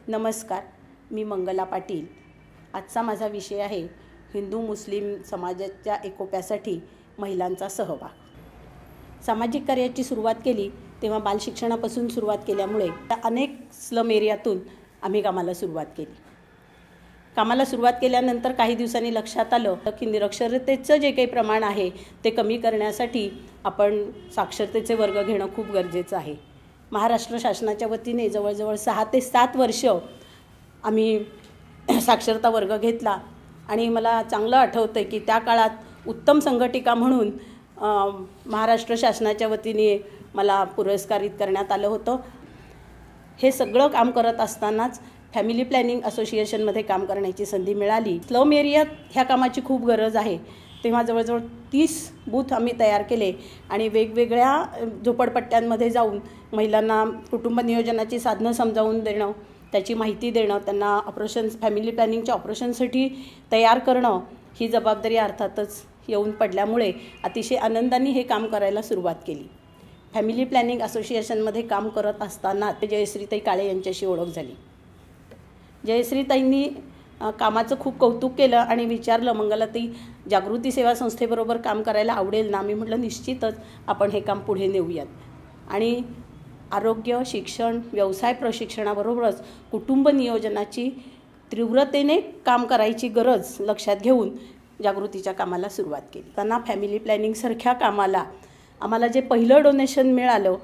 नमस्कार, मी मंगला पाटील। आजचा माझा विषय आहे हिंदू मुस्लिम समाजाच्या एकोप्यासाठी महिलांचा सहभाग। सामाजिक कार्याची सुरुवात केली तेव्हा बालशिक्षणापासून सुरुवात केल्यामुळे अनेक स्लम एरियातून आम्ही कामाला सुरुवात केली। कामाला सुरुवात केल्यानंतर काही दिवसांनी लक्षात आलं की निरक्षरतेचं जे काही प्रमाण आहे ते कमी करण्यासाठी आपण साक्षरतेचे वर्ग घेणं खूप गरजेचं आहे। महाराष्ट्र शासनाच्या वतीने जवळजवळ 6 ते 7 वर्ष आम्ही साक्षरता वर्ग घेतला आणि मला चांगलं आठवतं की त्या काळात उत्तम संघटिका म्हणून महाराष्ट्र शासनाच्या वतीने मला पुरस्कारित करण्यात आलं होतं। हे सगळं काम करत असतानाच फॅमिली प्लॅनिंग असोसिएशनमध्ये काम करण्याची संधी मिळाली। स्लम एरियात ह्या कामाची खूप गरज आहे, तेव्हा जवळजवळ 30 बूथ आम्ही तयार केले आणि वेगवेगळ्या झोपडपट्ट्यांमध्ये जाऊन महिलांना कुटुंब नियोजनाची साधनं समजावून देणं, त्याची माहिती देणं, त्यांना ऑपरेशन्स फॅमिली प्लॅनिंगच्या ऑपरेशनसाठी तयार करणं ही जबाबदारी अर्थातच येऊन पडल्यामुळे अतिशय आनंदाने हे काम करायला सुरुवात केली। फॅमिली प्लॅनिंग असोसिएशनमध्ये काम करत असताना जयश्रीताई काळे यांच्याशी ओळख झाली। जयश्रीताईंनी कामाचं खूप कौतुक केलं आणि विचारलं, मंगलाताई जागृती सेवा संस्थेबरोबर काम करायला आवडेल ना? मी म्हटलं निश्चितच, आपण हे काम पुढे नेऊयात। आणि आरोग्य, शिक्षण, व्यवसाय प्रशिक्षणाबरोबरच कुटुंब नियोजनाची तीव्रतेने काम करायची गरज लक्षात घेऊन जागृतीच्या कामाला सुरुवात केली। त्यांना फॅमिली प्लॅनिंगसारख्या कामाला आम्हाला जे पहिलं डोनेशन मिळालं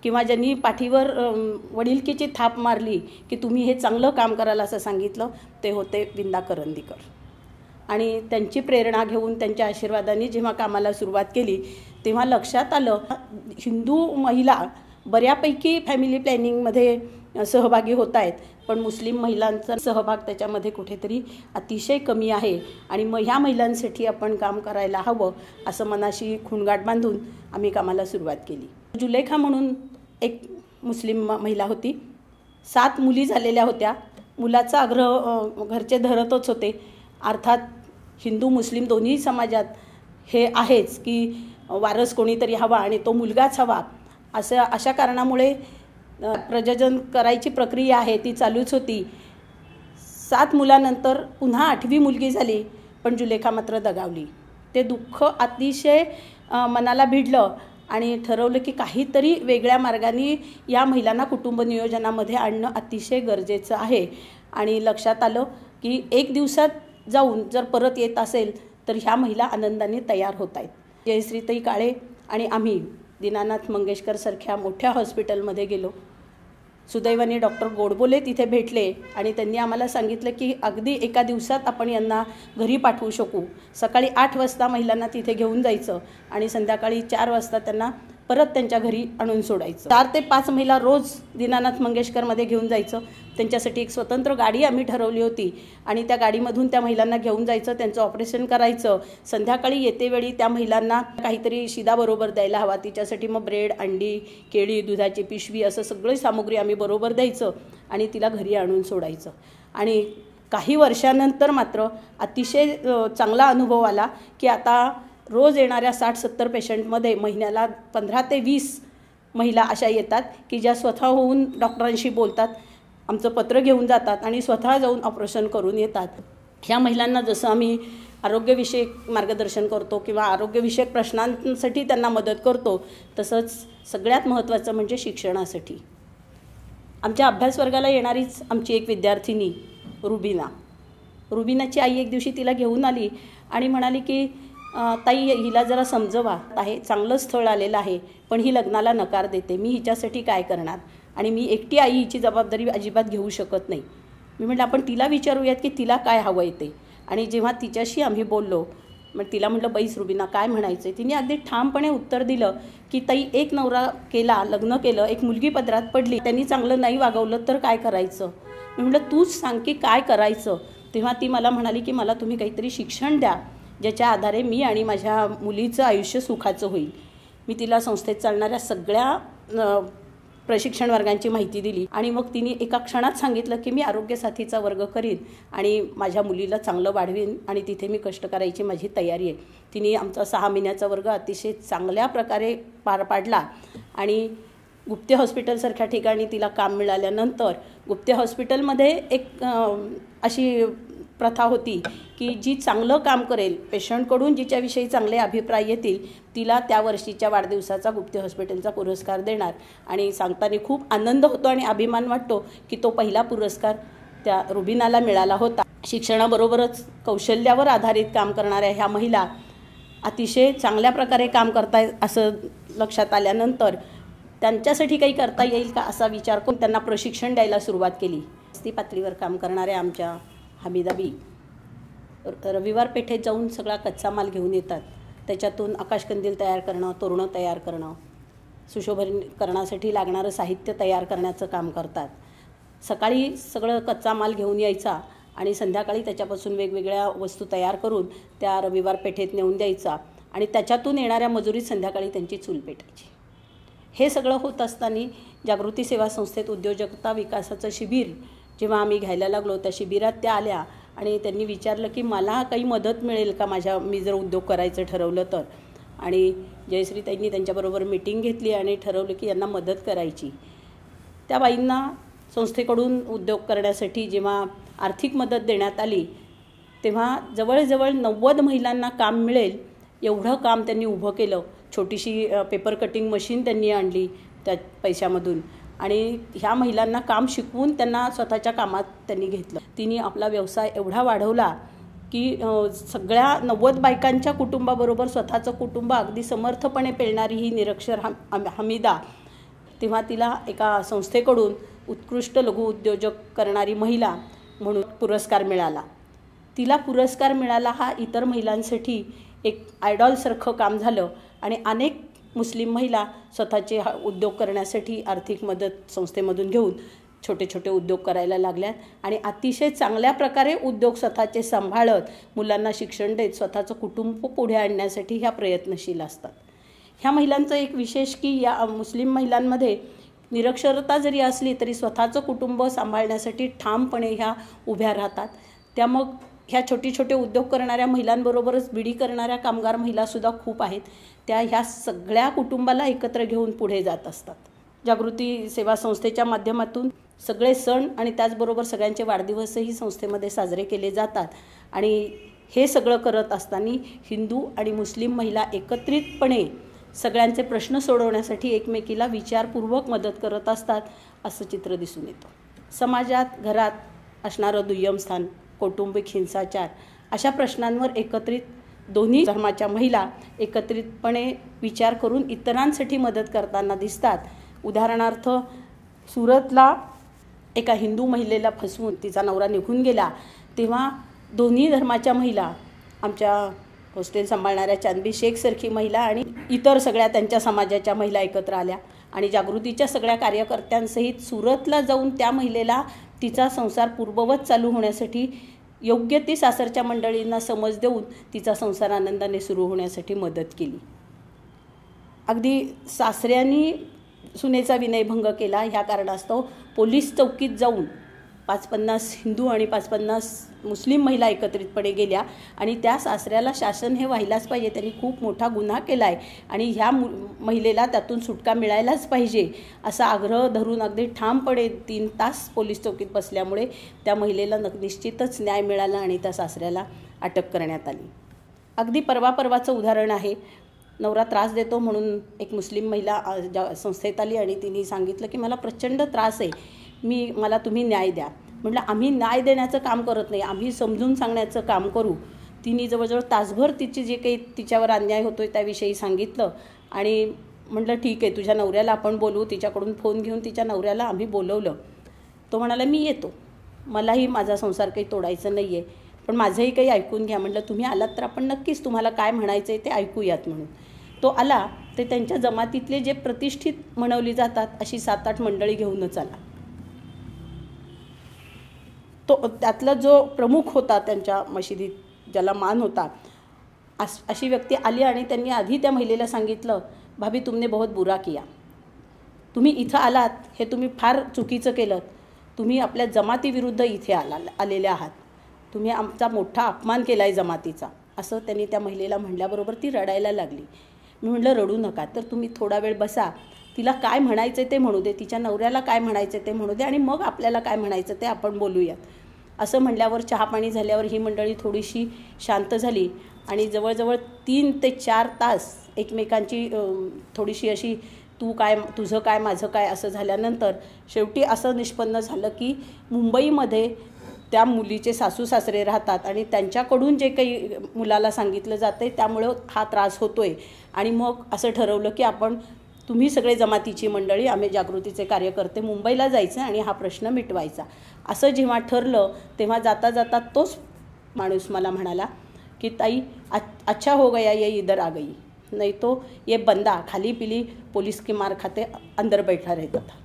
किंवा ज्यांनी पाठीवर वडिलकीची थाप मारली की तुम्ही हे चांगलं काम कराल असं सांगितलं, ते होते विंदा करंदीकर। आणि त्यांची प्रेरणा घेऊन त्यांच्या आशीर्वादाने जेव्हा कामाला सुरुवात केली तेव्हा लक्षात आलं हिंदू महिला बऱ्यापैकी फॅमिली प्लॅनिंगमध्ये सहभागी होत आहेत, पण मुस्लिम महिलांचा सहभाग त्याच्यामध्ये कुठेतरी अतिशय कमी आहे आणि मग ह्या महिलांसाठी आपण काम करायला हवं असं मनाशी खूणगाठ बांधून आम्ही कामाला सुरुवात केली। जुलेखा म्हणून एक मुस्लिम महिला होती, 7 मुली झालेल्या होत्या। मुलाचा आग्रह घरचे धरतच होते। अर्थात हिंदू मुस्लिम दोन्ही समाजात हे आहेच की वारस कोणीतरी हवा आणि तो मुलगाच हवा, अशा कारणामुळे प्रजनन करायची प्रक्रिया आहे ती चालूच होती। 7 मुलांनंतर पुन्हा 8वी मुलगी झाली, पण जुलेखा मात्र दगावली। ते दुःख अतिशय मनाला भिडलं आणि ठरवलं की काहीतरी वेगळ्या मार्गाने या महिलांना कुटुंब नियोजनामध्ये आणणं अतिशय गरजेचं आहे। आणि लक्षात आलं की 1 दिवसात जाऊन जर परत येत असेल तर ह्या महिला आनंदाने तयार होत आहेत। जयश्रीताई काळे आणि आम्ही दीनानाथ मंगेशकर सारख्या मोठ्या हॉस्पिटलमध्ये गेलो। सुदैवाने डॉक्टर गोडबोले तिथे भेटले आणि त्यांनी आम्हाला सांगितलं की अगदी एका दिवसात आपण यांना घरी पाठवू शकू। सकाळी 8 वाजता महिलांना तिथे घेऊन जायचं आणि संध्याकाळी 4 वाजता त्यांना परत त्यांच्या घरी आणून सोडायचं। 4 ते 5 महिला रोज दीनानाथ मंगेशकरमध्ये घेऊन जायचं। त्यांच्यासाठी एक स्वतंत्र गाडी आम्ही ठरवली होती आणि त्या गाडीमधून त्या महिलांना घेऊन जायचं, त्यांचं ऑपरेशन करायचं। संध्याकाळी येतेवेळी त्या महिलांना काहीतरी शिदाबरोबर द्यायला हवा, तिच्यासाठी मग ब्रेड, अंडी, केळी, दुधाची पिशवी असं सगळी सामुग्री आम्ही बरोबर द्यायचं आणि तिला घरी आणून सोडायचं। आणि काही वर्षानंतर मात्र अतिशय चांगला अनुभव आला की आता रोज येणाऱ्या 60-70 पेशंटमध्ये महिन्याला 15 ते 20 महिला अशा येतात की ज्या स्वतः होऊन डॉक्टरांशी बोलतात, आमचं पत्र घेऊन जातात आणि स्वतः जाऊन ऑपरेशन करून येतात। ह्या महिलांना जसं आम्ही आरोग्यविषयक मार्गदर्शन करतो किंवा आरोग्यविषयक प्रश्नांसाठी त्यांना मदत करतो, तसंच सगळ्यात महत्त्वाचं म्हणजे शिक्षणासाठी। आमच्या अभ्यासवर्गाला येणारीच आमची एक विद्यार्थिनी रुबीनाची आई एक दिवशी तिला घेऊन आली आणि म्हणाली की ताई हिला जरा समजवा, आहे चांगलं स्थळ आलेलं आहे पण ही लग्नाला नकार देते, मी हिच्यासाठी काय करणार आणि मी एकटी आई हिची जबाबदारी अजिबात घेऊ शकत नाही। मी म्हटलं आपण तिला विचारूयात की तिला काय हवं आहे ते। आणि जेव्हा तिच्याशी आम्ही बोललो मग तिला म्हटलं बैस रुबीना काय म्हणायचं आहे, तिने अगदी ठामपणे उत्तर दिलं की ताई एक नवरा केला, लग्न केलं, एक मुलगी पदरात पडली, त्यांनी चांगलं नाही वागवलं तर काय करायचं? मी म्हटलं तूच सांग की काय करायचं? तेव्हा ती मला म्हणाली की मला तुम्ही काहीतरी शिक्षण द्या ज्याच्या आधारे मी आणि माझ्या मुलीचं आयुष्य सुखाचं होईल। मी तिला संस्थेत चालणाऱ्या सगळ्या प्रशिक्षण वर्गांची माहिती दिली आणि मग तिने एका क्षणात सांगितलं की मी आरोग्य साथीचा वर्ग करीन आणि माझ्या मुलीला चांगलं वाढवीन आणि तिथे मी कष्ट करायची माझी तयारी आहे। तिने आमचा 6 महिन्याचा वर्ग अतिशय चांगल्या प्रकारे पार पाडला आणि गुप्ते हॉस्पिटलसारख्या ठिकाणी तिला काम मिळाल्यानंतर गुप्ते हॉस्पिटलमध्ये एक अशी प्रथा होती की जी चांगलं काम करेल, पेशंटकडून जिच्याविषयी चांगले अभिप्राय येतील, तिला त्या वर्षीच्या वाढदिवसाचा गुप्ते हॉस्पिटलचा पुरस्कार देणार. आणि सांगताना खूप आनंद होतो आणि अभिमान वाटतो की तो पहिला पुरस्कार त्या रुबिनाला मिळाला होता. शिक्षणाबरोबरच कौशल्यावर आधारित काम करणाऱ्या ह्या महिला अतिशय चांगल्या प्रकारे काम करतायत असं लक्षात आल्यानंतर त्यांच्यासाठी काही करता येईल का असा विचार करून त्यांना प्रशिक्षण द्यायला सुरुवात केली. वस्ती पातळीवर काम करणाऱ्या आमच्या हमीदाबी रविवार पेठेत जाऊन सगळा कच्चा माल घेऊन येतात. त्याच्यातून आकाशकंदील तयार करणं, तोरणं तयार करणं, सुशोभीकरणासाठी लागणारं साहित्य तयार करण्याचं काम करतात. सकाळी सगळं कच्चा माल घेऊन यायचा आणि संध्याकाळी त्याच्यापासून वेगवेगळ्या वस्तू तयार करून त्या रविवार पेठेत नेऊन द्यायचा आणि त्याच्यातून येणाऱ्या मजुरीत संध्याकाळी त्यांची चूल पेटायची. हे सगळं होत असताना जागृती सेवा संस्थेत उद्योजकता विकासाचं शिबिर जेव्हा आम्ही घ्यायला लागलो त्या शिबिरात त्या आल्या आणि त्यांनी विचारलं की मला काही मदत मिळेल का मी जर उद्योग करायचं ठरवलं तर. आणि जयश्रीताईंनी त्यांच्याबरोबर मीटिंग घेतली आणि ठरवलं की यांना मदत करायची. त्या बाईंना संस्थेकडून उद्योग करण्यासाठी जेव्हा आर्थिक मदत देण्यात आली तेव्हा जवळजवळ 90 महिलांना काम मिळेल एवढं काम त्यांनी उभं केलं. छोटीशी पेपर कटिंग मशीन त्यांनी आणली त्या पैशामधून आणि ह्या महिलांना काम शिकवून त्यांना स्वतःच्या कामात त्यांनी घेतलं. तिने आपला व्यवसाय एवढा वाढवला की सगळ्या 90 बायकांच्या कुटुंबाबरोबर स्वतःचं कुटुंब अगदी समर्थपणे पेलणारी ही निरक्षर हमीदा, तेव्हा तिला एका संस्थेकडून उत्कृष्ट लघु उद्योजक करणारी महिला म्हणून पुरस्कार मिळाला. तिला पुरस्कार मिळाला हा इतर महिलांसाठी एक आयडॉलसारखं काम झालं आणि अनेक मुस्लिम महिला स्वतःचे उद्योग करण्यासाठी आर्थिक मदत संस्थेमधून घेऊन छोटे छोटे उद्योग करायला लागल्यात आणि अतिशय चांगल्या प्रकारे उद्योग स्वतःचे सांभाळत मुलांना शिक्षण देत स्वतःचं कुटुंब पुढे आणण्यासाठी ह्या प्रयत्नशील असतात. ह्या महिलांचं एक विशेष की या मुस्लिम महिलांमध्ये निरक्षरता जरी असली तरी स्वतःचं कुटुंब सांभाळण्यासाठी ठामपणे ह्या उभ्या राहतात. त्या मग ह्या छोटे उद्योग करणाऱ्या महिलांबरोबरच बिडी करणाऱ्या कामगार महिलासुद्धा खूप आहेत. त्या ह्या सगळ्या कुटुंबाला एकत्र घेऊन पुढे जात असतात. जागृती सेवा संस्थेच्या माध्यमातून सगळे सण आणि त्याचबरोबर सगळ्यांचे वाढदिवसही संस्थेमध्ये साजरे केले जातात आणि हे सगळं करत असताना हिंदू आणि मुस्लिम महिला एकत्रितपणे सगळ्यांचे प्रश्न सोडवण्यासाठी एकमेकीला विचारपूर्वक मदत करत असतात असं चित्र दिसून येतं. समाजात घरात असणारं दुय्यम स्थान, कौटुंबिक हिंसाचार अशा प्रश्नांवर एकत्रित दोन्ही धर्माच्या महिला एकत्रितपणे विचार करून इतरांसाठी मदत करताना दिसतात. उदाहरणार्थ सुरतला एका हिंदू महिलेला फसवून तिचा नवरा निघून गेला तेव्हा दोन्ही धर्माच्या महिला, आमच्या हॉस्टेल सांभाळणाऱ्या चांदबी शेखसारखी महिला आणि इतर सगळ्या त्यांच्या समाजाच्या महिला एकत्र आल्या आणि जागृतीच्या सगळ्या कार्यकर्त्यांसहित सुरतला जाऊन त्या महिलेला तिचा संसार पूर्ववत चालू होण्यासाठी योग्य ती सासरच्या मंडळींना समज देऊन तिचा संसार आनंदाने सुरू होण्यासाठी मदत केली. अगदी सासऱ्यांनी सुनेचा विनयभंग केला ह्या कारणास्तव पोलीस चौकीत जाऊन 550 हिंदू आणि 550 मुस्लिम महिला एकत्रितपणे गेल्या आणि त्या सासऱ्याला शासन हे व्हायलाच पाहिजे, त्यांनी खूप मोठा गुन्हा केला आहे आणि ह्या महिलेला त्यातून सुटका मिळायलाच पाहिजे असा आग्रह धरून अगदी ठामपणे 3 तास पोलीस चौकीत बसल्यामुळे त्या महिलेला निश्चितच न्याय मिळाला आणि त्या सासऱ्याला अटक करण्यात आली. अगदी परवाचं उदाहरण आहे. नवरा त्रास देतो म्हणून एक मुस्लिम महिला संस्थेत आली आणि तिने सांगितलं की मला प्रचंड त्रास आहे, मला तुम्ही न्याय द्या. म्हटलं आम्ही न्याय देण्याचं काम करत नाही, आम्ही समजून सांगण्याचं काम करू. तिने जवळजवळ तासभर तिची जे काही तिच्यावर अन्याय होतोय त्याविषयी सांगितलं आणि म्हटलं ठीक आहे तुझ्या नवऱ्याला आपण बोलवू. तिच्याकडून फोन घेऊन तिच्या नवऱ्याला आम्ही बोलवलं. तो म्हणाला मी येतो, मलाही माझा संसार काही तोडायचं नाही आहे, पण माझंही काही ऐकून घ्या. म्हटलं तुम्ही आलात तर आपण नक्कीच तुम्हाला काय म्हणायचं आहे ते ऐकूयात म्हणून. तो आला ते त्यांच्या जमातीतले जे प्रतिष्ठित म्हणवली जातात अशी 7-8 मंडळी घेऊनच आला. तो त्यातला जो प्रमुख होता त्यांच्या मशिदीत, ज्याला मान होता, अशी व्यक्ती आली आणि त्यांनी आधी त्या महिलेला सांगितलं भाभी तुमने बहुत बुरा किया, तुम्ही इथं आलात हे तुम्ही फार चुकीचं केलं, तुम्ही आपल्या जमातीविरुद्ध इथे आलेले आहात, तुम्ही आमचा मोठा अपमान केला आहे जमातीचा, असं त्यांनी त्या महिलेला म्हणल्याबरोबर ती रडायला लागली. मी म्हटलं रडू नका, तर तुम्ही थोडा वेळ बसा, तिला काय म्हणायचं ते म्हणू दे, तिच्या नवऱ्याला काय म्हणायचं ते म्हणू दे, आणि मग आपल्याला काय म्हणायचं ते आपण बोलूयात. असं म्हणल्यावर चहापाणी झाल्यावर ही मंडळी थोडीशी शांत झाली आणि जवळजवळ 3 ते 4 तास एकमेकांची थोडीशी अशी तू काय तुझं काय माझं काय असं झाल्यानंतर शेवटी असं निष्पन्न झालं की मुंबईमध्ये त्या मुलीचे सासू सासरे राहतात आणि त्यांच्याकडून जे काही मुलाला सांगितलं जातं त्यामुळे हा त्रास होतोय. आणि मग असं ठरवलं की आपण तुम्ही सगळे जमातीची मंडळी, आम्ही जागृतीचे कार्यकर्ते मुंबईला जायचं आणि हा प्रश्न मिटवायचा. असं जेव्हा ठरलं तेव्हा जाता जाता तोच माणूस मला म्हणाला की ताई अच्छा हो गया ये इधर आ गई, नहीं तो ये बंदा खाली पिली पुलिस की मार खाते अंदर बैठा रहता था.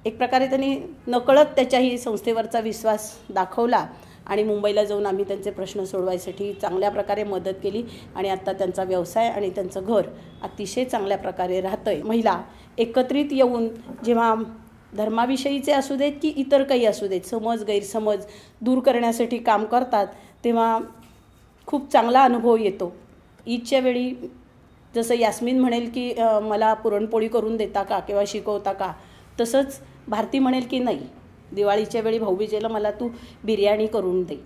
एक प्रकारे त्यांनी नकळत त्याच्याही संस्थेवरचा विश्वास दाखवला आणि मुंबईला जाऊन आम्ही त्यांचे प्रश्न सोडवायसाठी चांगल्या प्रकारे मदत केली आणि आत्ता त्यांचा व्यवसाय आणि त्यांचं घर अतिशय चांगल्या प्रकारे राहतं आहे. महिला एकत्रित येऊन जेव्हा धर्माविषयीचे असू देत की इतर काही असू देत समज गैरसमज दूर करण्यासाठी काम करतात तेव्हा खूप चांगला अनुभव येतो. ईदच्या वेळी जसं यास्मिन म्हणेल की मला पुरणपोळी करून देता का किंवा शिकवता का, तसंच भारती म्हणेल की नाही दिवाळीच्या वेळी भाऊबीजेला मला तू बिर्याणी करून दे.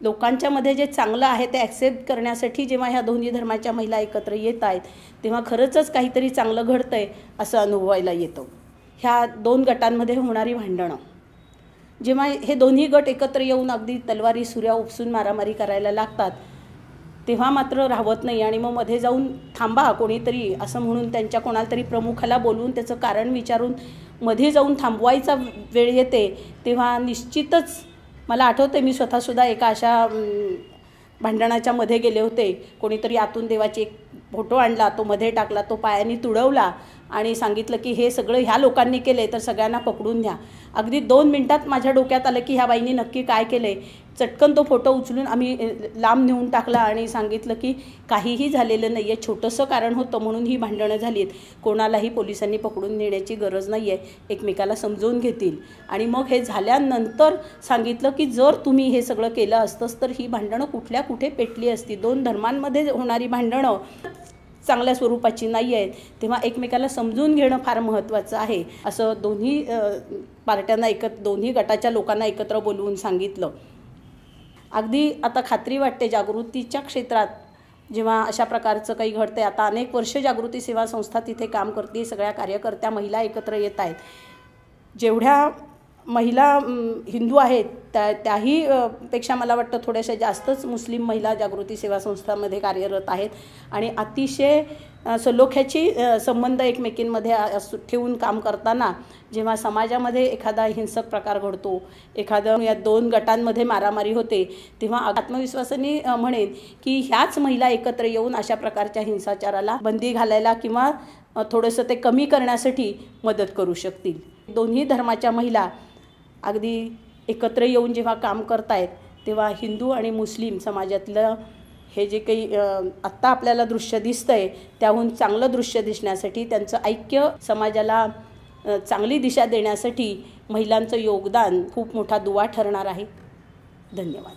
लोकांच्यामध्ये जे चांगलं आहे ते ॲक्सेप्ट करण्यासाठी जेव्हा ह्या दोन्ही धर्माच्या महिला एकत्र येत आहेत तेव्हा खरंच काहीतरी चांगलं घडतं आहे असं अनुभवायला येतं. ह्या 2 गटांमध्ये होणारी भांडणं जेव्हा हे दोन्ही गट एकत्र येऊन अगदी तलवारी सुऱ्या उपसून मारामारी करायला लागतात तेव्हा मात्र राहवत नाही आणि मग मध्ये जाऊन थांबा कोणीतरी असं म्हणून त्यांच्या कोणाला तरी प्रमुखाला बोलवून त्याचं कारण विचारून मध्ये जाऊन थांबवायचा वेळ येते तेव्हा निश्चितच मला आठवते मी स्वतःसुद्धा एका अशा भांडणाच्या मध्ये गेले होते. कोणीतरी आतून देवाची एक फोटो आणला, तो मध्ये टाकला, तो पायाने तुडवला आणि सांगितलं की हे सगळं ह्या लोकांनी केले तर सगळ्यांना पकडून द्या. अगदी 2 मिनिटात माझ्या डोक्यात आलं की ह्या बाईंनी नक्की काय केलं आहे. चटकन तो फोटो उचलून आम्ही लांब नेऊन टाकला आणि सांगितलं की काहीही झालेलं नाही आहे, छोटंसं कारण होतं म्हणून ही भांडणं झाली आहेत, कोणालाही पोलिसांनी पकडून नेण्याची गरज नाही आहे, एकमेकाला समजून घेतील. आणि मग हे झाल्यानंतर सांगितलं की जर तुम्ही हे सगळं केलं असतंच तर ही भांडणं कुठल्या कुठे पेटली असती. 2 धर्मांमध्ये होणारी भांडणं चांगल्या स्वरूपाची नाही आहेत, तेव्हा एकमेकाला समजून घेणं फार महत्त्वाचं आहे असं दोन्ही पार्ट्यांना दोन्ही गटाच्या लोकांना एकत्र बोलवून सांगितलं. अगदी आता खात्री वाटते जागृतीच्या क्षेत्रात जेव्हा अशा प्रकारचं काही घडते. आता अनेक वर्ष जागृती सेवा संस्था तिथे काम करते, सगळ्या कार्यकर्त्या महिला एकत्र येत आहेत. जेवढ्या महिला हिंदू आहेत त्याही पेक्षा मला वाटतं थोड्याशा जास्तच मुस्लिम महिला जागृती सेवा संस्थांमध्ये कार्यरत आहेत आणि अतिशय सलोख्याची संबंध एकमेकींमध्ये ठेवून काम करताना जेव्हा समाजामध्ये एखादा हिंसक प्रकार घडतो, एखादं या 2 गटांमध्ये मारामारी होते तेव्हा आत्मविश्वासाने म्हणेन की ह्याच महिला एकत्र येऊन अशा प्रकारच्या हिंसाचाराला बंदी घालायला किंवा थोडंसं ते कमी करण्यासाठी मदत करू शकतील. दोन्ही धर्माच्या महिला अगदी एकत्र येऊन जेव्हा काम करतायत तेव्हा हिंदू आणि मुस्लिम समाजातलं हे जे काही आत्ता आपल्याला दृश्य दिसतंय त्याहून चांगलं दृश्य दिसण्यासाठी त्यांचं ऐक्य समाजाला चांगली दिशा देण्यासाठी महिलांचं योगदान खूप मोठा दुवा ठरणार आहे. धन्यवाद.